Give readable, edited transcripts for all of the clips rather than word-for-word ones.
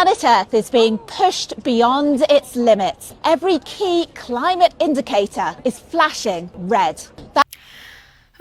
Planet Earth is being pushed beyond its limits. Every key climate indicator is flashing red.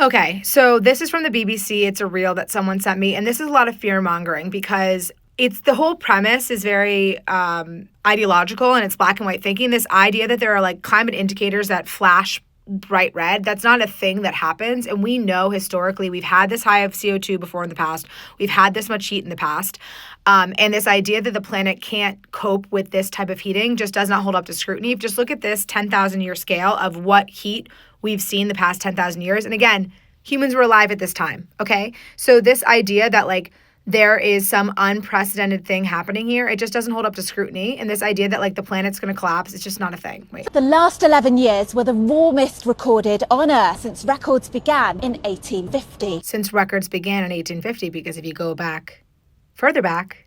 Okay, so this is from the BBC. It's a reel that someone sent me, and this is a lot of fear mongering because it's the whole premise is very ideological and it's black and white thinking. This idea that there are like climate indicators that flash bright red, that's not a thing that happens. And we know historically we've had this high of CO2 before in the past. We've had this much heat in the past. And this idea that the planet can't cope with this type of heating just does not hold up to scrutiny. Just look at this 10,000 year scale of what heat we've seen the past 10,000 years. And again, humans were alive at this time, okay? So this idea that like there is some unprecedented thing happening here, it just doesn't hold up to scrutiny. And this idea that like the planet's going to collapse, it's just not a thing. Wait. The last 11 years were the warmest recorded on Earth since records began in 1850. Since records began in 1850, because if you go back, further back,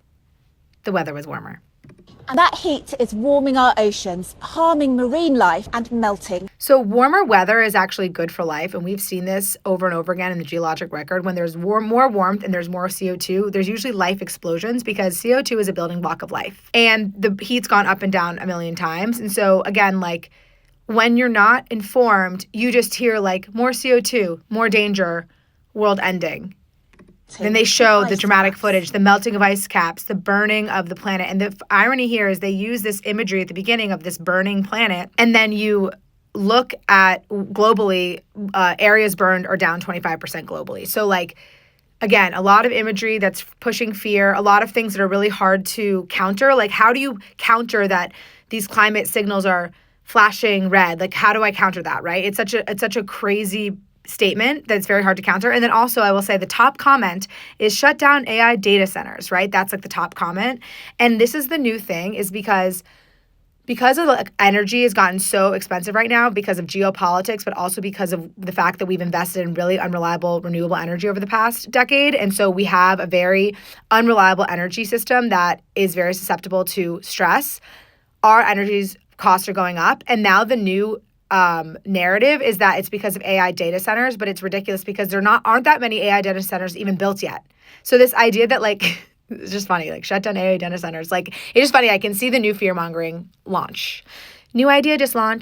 the weather was warmer. And that heat is warming our oceans, harming marine life and melting. So warmer weather is actually good for life. And we've seen this over and over again in the geologic record. When there's more warmth and there's more CO2, there's usually life explosions because CO2 is a building block of life. And the heat's gone up and down a million times. And so again, like when you're not informed, you just hear like more CO2, more danger, world ending. Then they show the dramatic footage, the melting of ice caps, the burning of the planet. And the irony here is they use this imagery at the beginning of this burning planet. And then you look at globally, areas burned are down 25% globally. So like, again, a lot of imagery that's pushing fear, a lot of things that are really hard to counter. Like how do you counter that these climate signals are flashing red? Like how do I counter that, right? It's such a crazy statement that's very hard to counter. And then also I will say the top comment is shut down AI data centers, right? That's like the top comment. And this is the new thing is because of like energy has gotten so expensive right now because of geopolitics, but also because of the fact that we've invested in really unreliable renewable energy over the past decade. And so we have a very unreliable energy system that is very susceptible to stress. Our energy's costs are going up. And now the new narrative is that it's because of AI data centers, but it's ridiculous because aren't that many AI data centers even built yet. So this idea that like, it's just funny, like shut down AI data centers. Like it's just funny. I can see the new fear mongering launch. New idea just launched.